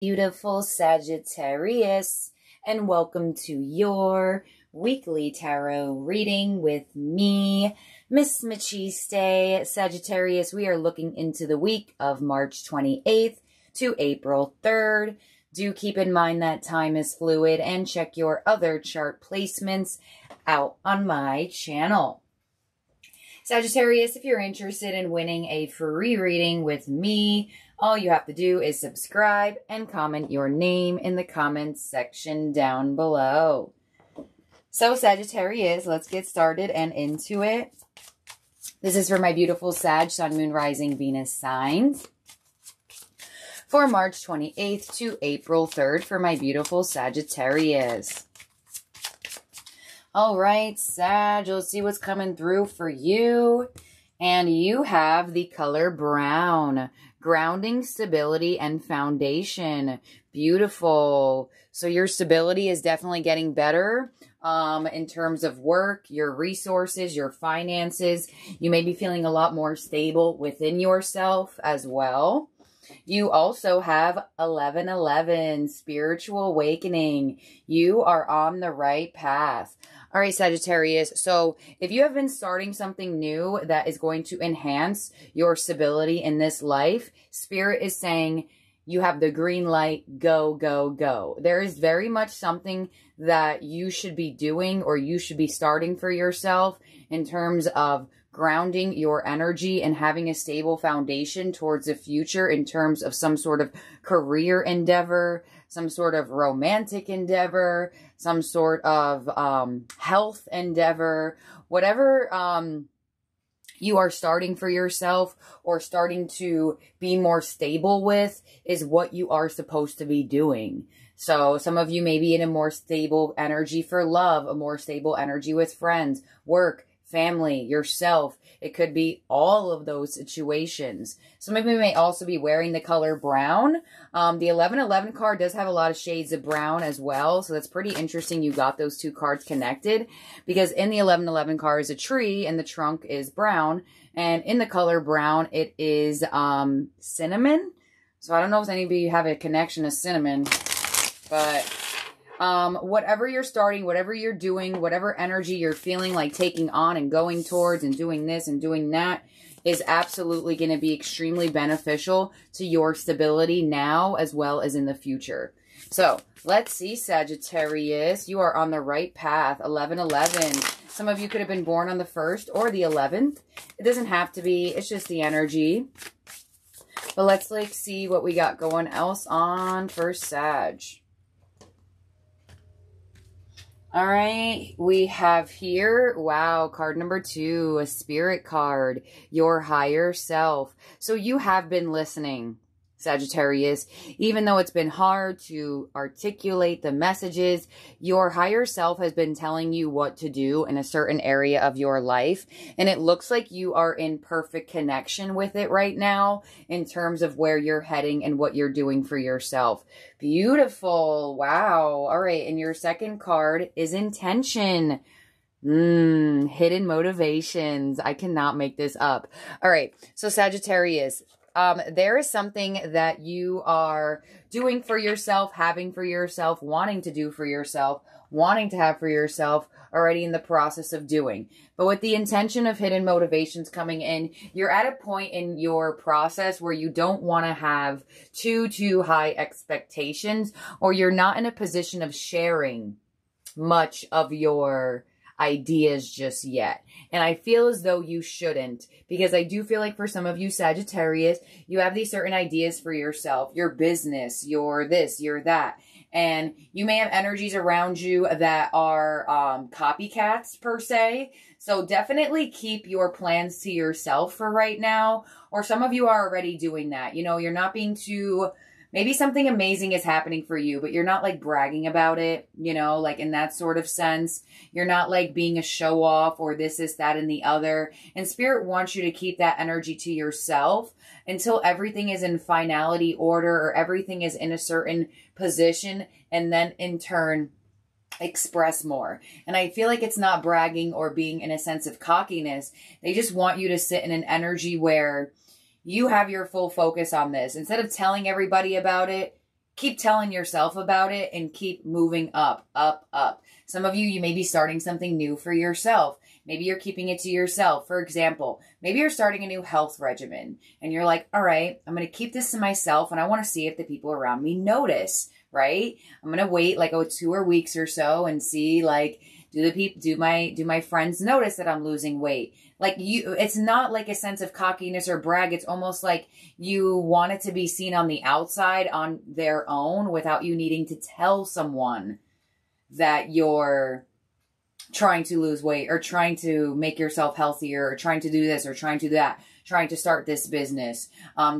Beautiful Sagittarius, and welcome to your weekly tarot reading with me, Miss Machiste. Sagittarius, we are looking into the week of March 28th to April 3rd. Do keep in mind that time is fluid and check your other chart placements out on my channel. Sagittarius, if you're interested in winning a free reading with me, all you have to do is subscribe and comment your name in the comments section down below. So Sagittarius, let's get started and into it. This is for my beautiful Sag, Sun, Moon, Rising, Venus signs. For March 28th to April 3rd for my beautiful Sagittarius. All right, Sag, let's see what's coming through for you. And you have the color brown. Grounding, stability, and foundation. Beautiful. So your stability is definitely getting better in terms of work, your resources, your finances. You may be feeling a lot more stable within yourself as well. You also have 1111, spiritual awakening. You are on the right path. All right, Sagittarius. So if you have been starting something new that is going to enhance your stability in this life, Spirit is saying you have the green light, go, go, go. There is very much something that you should be doing or you should be starting for yourself in terms of grounding your energy and having a stable foundation towards the future in terms of some sort of career endeavor, some sort of romantic endeavor, some sort of health endeavor, whatever you are starting for yourself or starting to be more stable with is what you are supposed to be doing. So some of you may be in a more stable energy for love, a more stable energy with friends, work, family, yourself. It could be all of those situations. Some of you may also be wearing the color brown. The 1111 card does have a lot of shades of brown as well. So that's pretty interesting you got those two cards connected, because in the 1111 card is a tree and the trunk is brown. And in the color brown, it is cinnamon. So I don't know if any of you have a connection to cinnamon, but whatever you're starting, whatever you're doing, whatever energy you're feeling like taking on and going towards and doing this and doing that is absolutely going to be extremely beneficial to your stability now as well as in the future. So let's see, Sagittarius, you are on the right path. 1111. Some of you could have been born on the 1st or the 11th. It doesn't have to be. It's just the energy. But let's see what we got going else on for Sag. All right, we have here, wow, card number 2, a spirit card, your higher self. So you have been listening, Sagittarius. Even though it's been hard to articulate the messages, your higher self has been telling you what to do in a certain area of your life. And it looks like you are in perfect connection with it right now in terms of where you're heading and what you're doing for yourself. Beautiful. Wow. All right. And your second card is intention. Hidden motivations. I cannot make this up. All right. So Sagittarius, there is something that you are doing for yourself, having for yourself, wanting to do for yourself, wanting to have for yourself, already in the process of doing. But with the intention of hidden motivations coming in, you're at a point in your process where you don't want to have too high expectations, or you're not in a position of sharing much of your ideas just yet. And I feel as though you shouldn't, because I do feel like for some of you Sagittarius, you have these certain ideas for yourself, your business, your this, your that. And you may have energies around you that are copycats per se. So definitely keep your plans to yourself for right now. Or some of you are already doing that. You know, you're not being too... Maybe something amazing is happening for you, but you're not like bragging about it, you know, like in that sort of sense. You're not like being a show off or this, that, and the other. And Spirit wants you to keep that energy to yourself until everything is in finality order or everything is in a certain position, and then in turn express more. And I feel like it's not bragging or being in a sense of cockiness. They just want you to sit in an energy where you have your full focus on this. Instead of telling everybody about it, keep telling yourself about it and keep moving up, up, up. Some of you, you may be starting something new for yourself. Maybe you're keeping it to yourself. For example, maybe you're starting a new health regimen and you're like, all right, I'm going to keep this to myself and I want to see if the people around me notice, right? I'm going to wait like 2 weeks or so and see, like, do my friends notice that I'm losing weight? Like, it's not like a sense of cockiness or brag. It's almost like you want it to be seen on the outside on their own without you needing to tell someone that you're trying to lose weight or trying to make yourself healthier or trying to do this or trying to do that, trying to start this business,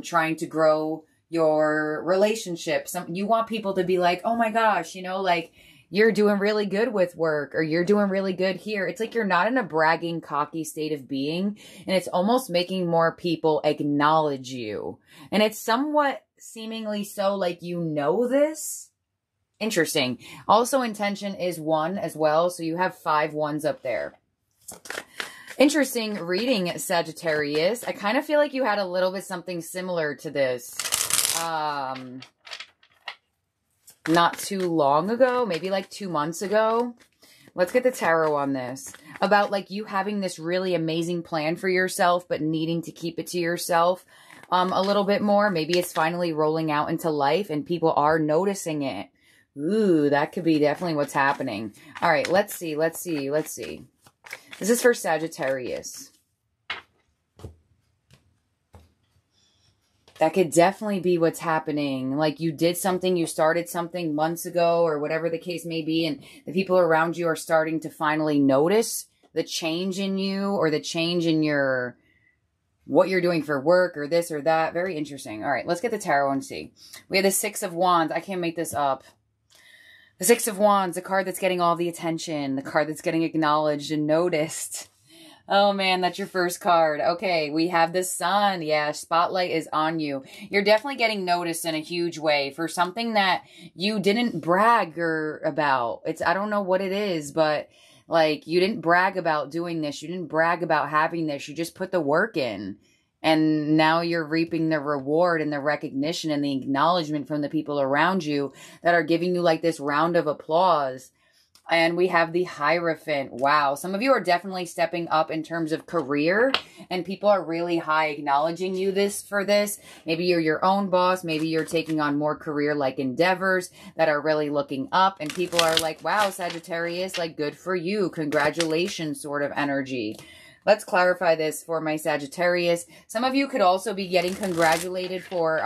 trying to grow your relationship. You want people to be like, oh my gosh, you know, like, you're doing really good with work or you're doing really good here. It's like you're not in a bragging, cocky state of being, and it's almost making more people acknowledge you. And it's somewhat seemingly so like you know this. Interesting. Also, intention is 1 as well. So you have 5 ones up there. Interesting reading, Sagittarius. I kind of feel like you had a little bit something similar to this. Not too long ago, maybe like 2 months ago. Let's get the tarot on this. About like you having this really amazing plan for yourself, but needing to keep it to yourself a little bit more. Maybe it's finally rolling out into life and people are noticing it. Ooh, that could be definitely what's happening. All right, let's see. This is for Sagittarius. That could definitely be what's happening. Like you did something, you started something months ago or whatever the case may be, and the people around you are starting to finally notice the change in you or the change in what you're doing for work or this or that. Very interesting. All right, let's get the tarot and see. We have the 6 of Wands. I can't make this up. The 6 of Wands, the card that's getting all the attention, the card that's getting acknowledged and noticed. Oh man, that's your first card. Okay, we have the Sun. Yeah, spotlight is on you. You're definitely getting noticed in a huge way for something that you didn't brag about. I don't know what it is, but like you didn't brag about doing this. You didn't brag about having this. You just put the work in. And now you're reaping the reward and the recognition and the acknowledgement from the people around you that are giving you like this round of applause. And we have the Hierophant. Wow. Some of you are definitely stepping up in terms of career and people are really high acknowledging you for this. Maybe you're your own boss. Maybe you're taking on more career-like endeavors that are really looking up and people are like, wow, Sagittarius, like good for you. Congratulations sort of energy. Let's clarify this for my Sagittarius. Some of you could also be getting congratulated for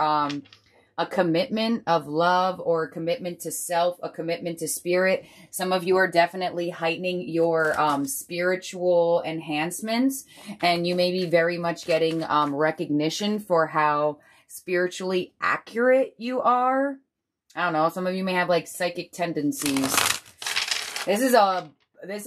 a commitment of love or a commitment to self, a commitment to spirit. Some of you are definitely heightening your spiritual enhancements, and you may be very much getting recognition for how spiritually accurate you are. I don't know. Some of you may have like psychic tendencies. This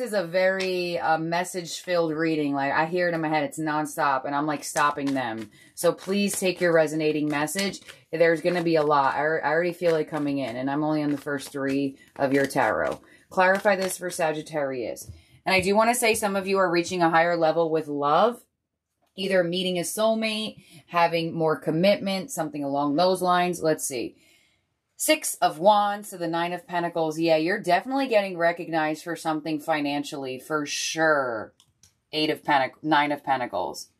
is a very message-filled reading. Like, I hear it in my head. It's nonstop, and I'm, like, stopping them. So please take your resonating message. There's going to be a lot. I already feel it coming in, and I'm only on the first 3 of your tarot. Clarify this for Sagittarius. And I do want to say some of you are reaching a higher level with love, either meeting a soulmate, having more commitment, something along those lines. Let's see. 6 of Wands to the 9 of Pentacles. Yeah, you're definitely getting recognized for something financially, for sure. 9 of Pentacles.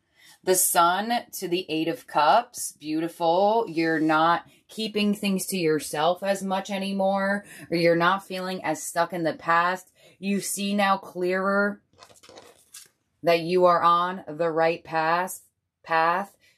The Sun to the 8 of Cups. Beautiful. You're not keeping things to yourself as much anymore, or you're not feeling as stuck in the past. You see now clearer that you are on the right path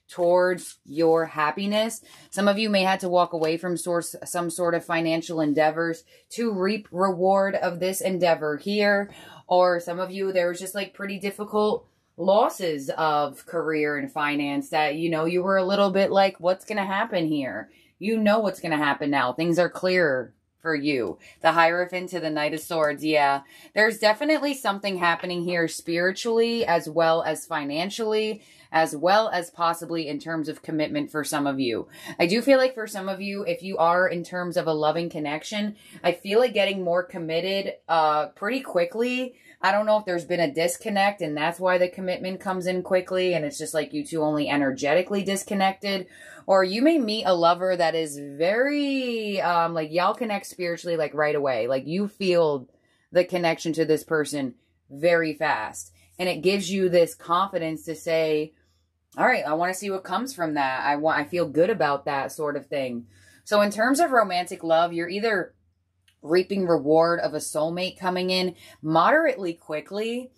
towards your happiness. Some of you may have to walk away from some sort of financial endeavors to reap reward of this endeavor here. Or some of you, there was just like pretty difficult losses of career and finance that, you know, you were a little bit like, what's going to happen here? You know what's going to happen now. Things are clearer for you. The Hierophant to the Knight of Swords. Yeah, there's definitely something happening here spiritually as well as financially. as well as possibly in terms of commitment for some of you. I do feel like for some of you, if you are in terms of a loving connection, I feel like getting more committed pretty quickly. I don't know if there's been a disconnect and that's why the commitment comes in quickly and it's just like you two only energetically disconnected. Or you may meet a lover that is very, like y'all connect spiritually like right away. Like you feel the connection to this person very fast. And it gives you this confidence to say, all right, I want to see what comes from that. I feel good about that sort of thing. So in terms of romantic love, you're either reaping reward of a soulmate coming in moderately quickly,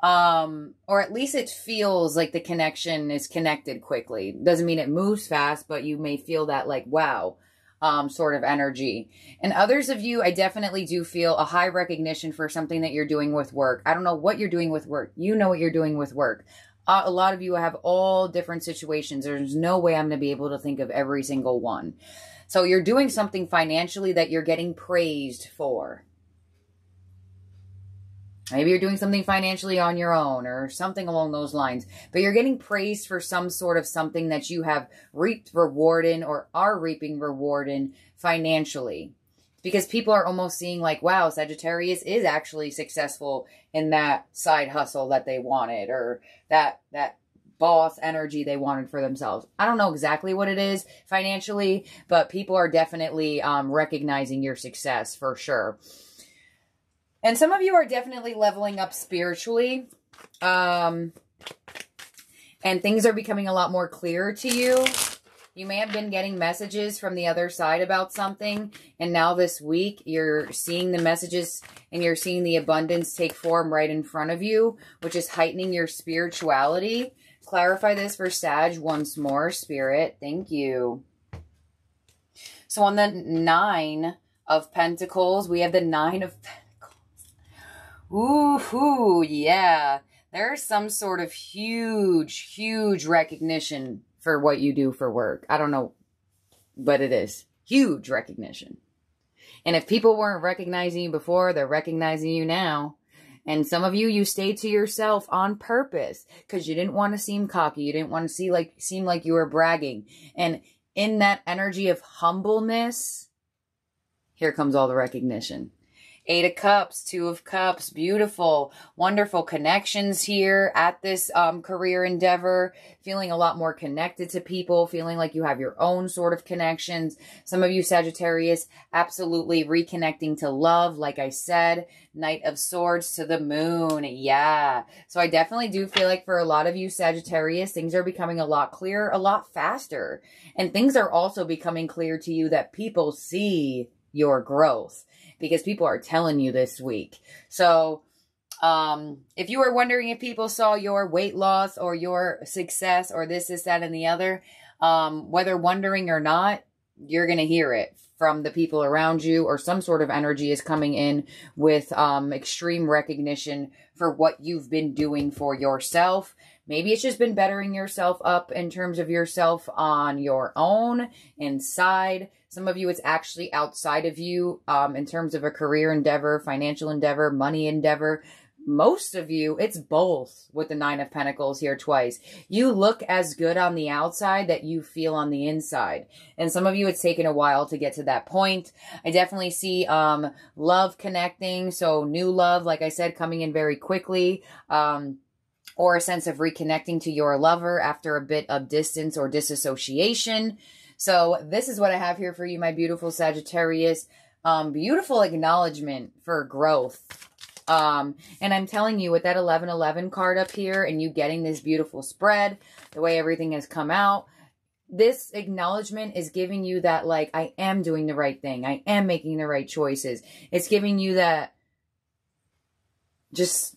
or at least it feels like the connection is connected quickly. Doesn't mean it moves fast, but you may feel that like, wow, sort of energy. And others of you, I definitely do feel a high recognition for something that you're doing with work. I don't know what you're doing with work. You know what you're doing with work. A lot of you have all different situations. There's no way I'm going to be able to think of every single one. So you're doing something financially that you're getting praised for. Maybe you're doing something financially on your own or something along those lines. But you're getting praised for some sort of something that you have reaped reward in or are reaping reward in financially. Because people are almost seeing like, wow, Sagittarius is actually successful in that side hustle that they wanted or that boss energy they wanted for themselves. I don't know exactly what it is financially, but people are definitely recognizing your success for sure. And some of you are definitely leveling up spiritually. And things are becoming a lot more clear to you. You may have been getting messages from the other side about something. And now this week, you're seeing the messages and you're seeing the abundance take form right in front of you, which is heightening your spirituality. Clarify this for Sag once more, Spirit. Thank you. So on the 9 of Pentacles, we have the 9 of Pentacles. Ooh, yeah. There's some sort of huge recognition for what you do for work. I don't know, but it is huge recognition. And if people weren't recognizing you before, they're recognizing you now. And some of you, you stayed to yourself on purpose because you didn't want to seem cocky. You didn't want to seem like you were bragging. And in that energy of humbleness, here comes all the recognition. 8 of Cups, 2 of Cups, beautiful, wonderful connections here at this career endeavor, feeling a lot more connected to people, feeling like you have your own sort of connections. Some of you Sagittarius, absolutely reconnecting to love, like I said, Knight of Swords to the Moon, yeah. So I definitely do feel like for a lot of you Sagittarius, things are becoming a lot clearer, a lot faster. And things are also becoming clear to you that people see your growth. Because people are telling you this week. So, if you were wondering if people saw your weight loss or your success or this, that, and the other, whether wondering or not, you're going to hear it from the people around you, or some sort of energy is coming in with extreme recognition for what you've been doing for yourself. Maybe it's just been bettering yourself up in terms of yourself on your own, inside. Some of you, it's actually outside of you in terms of a career endeavor, financial endeavor, money endeavor. Most of you, it's both with the 9 of Pentacles here twice. You look as good on the outside that you feel on the inside. And some of you, it's taken a while to get to that point. I definitely see love connecting. So new love, like I said, coming in very quickly. Or a sense of reconnecting to your lover after a bit of distance or disassociation. So this is what I have here for you, my beautiful Sagittarius. Beautiful acknowledgement for growth. And I'm telling you, with that 1111 card up here and you getting this beautiful spread, the way everything has come out, this acknowledgement is giving you that, like, I am doing the right thing. I am making the right choices. It's giving you that, just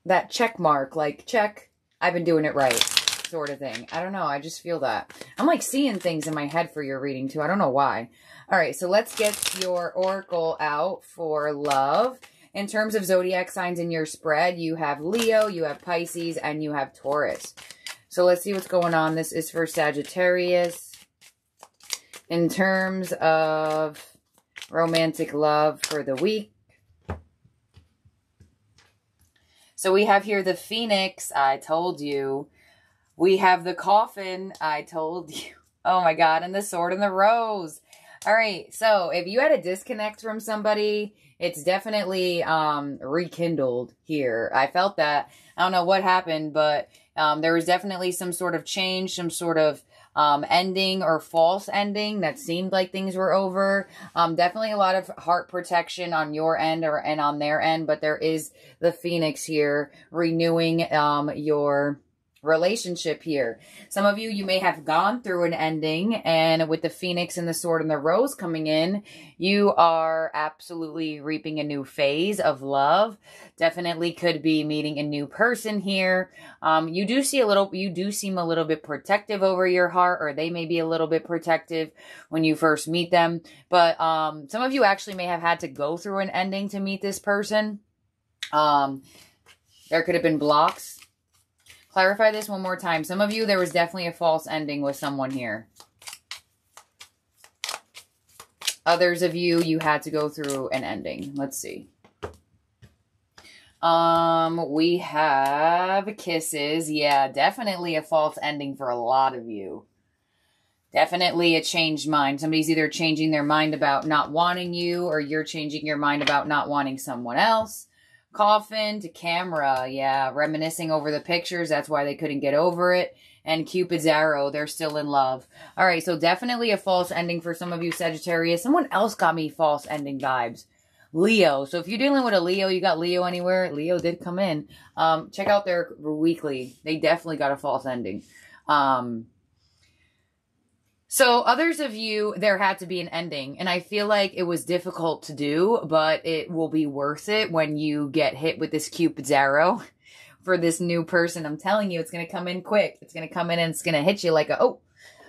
that check mark, like, check, I've been doing it right, sort of thing. I don't know. I just feel that. I'm like seeing things in my head for your reading too. I don't know why. All right. So let's get your oracle out for love. In terms of zodiac signs in your spread, you have Leo, you have Pisces, and you have Taurus. So let's see what's going on. This is for Sagittarius. In terms of romantic love for the week. So we have here the Phoenix. I told you. We have the coffin. I told you. Oh my God. And the sword and the rose. All right. So if you had a disconnect from somebody, it's definitely rekindled here. I felt that. I don't know what happened, but there was definitely some sort of change, some sort of ending or false ending that seemed like things were over. Definitely a lot of heart protection on your end and on their end, but there is the Phoenix here renewing your relationship here. Some of you, you may have gone through an ending, and with the Phoenix and the sword and the rose coming in, you are absolutely reaping a new phase of love. Definitely could be meeting a new person here. You do seem a little bit protective over your heart, or they may be a little bit protective when you first meet them. But some of you actually may have had to go through an ending to meet this person. There could have been blocks. Clarify this one more time. Some of you, there was definitely a false ending with someone here. Others of you, you had to go through an ending. Let's see. We have kisses. Yeah, definitely a false ending for a lot of you. Definitely a changed mind. Somebody's either changing their mind about not wanting you, or you're changing your mind about not wanting someone else. Coffin to camera. Yeah, reminiscing over the pictures. That's why they couldn't get over it. And Cupid's arrow. They're still in love. All right, so definitely a false ending for some of you, Sagittarius. Someone else got me false ending vibes. Leo. So if you're dealing with a Leo, you got Leo anywhere. Leo did come in. Check out their weekly. They definitely got a false ending. So others of you, there had to be an ending, and I feel like it was difficult to do, but it will be worth it when you get hit with this Cupid's arrow for this new person. I'm telling you, it's going to come in quick. It's going to come in and it's going to hit you like a, oh,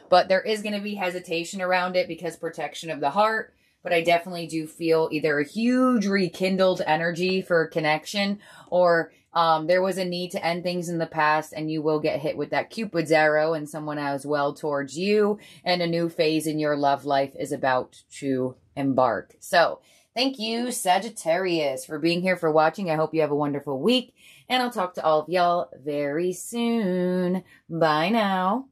but there is going to be hesitation around it because protection of the heart. But I definitely do feel either a huge rekindled energy for connection, or there was a need to end things in the past, and you will get hit with that Cupid's arrow and someone as well towards you, and a new phase in your love life is about to embark. So thank you, Sagittarius, for being here, for watching. I hope you have a wonderful week, and I'll talk to all of y'all very soon. Bye now.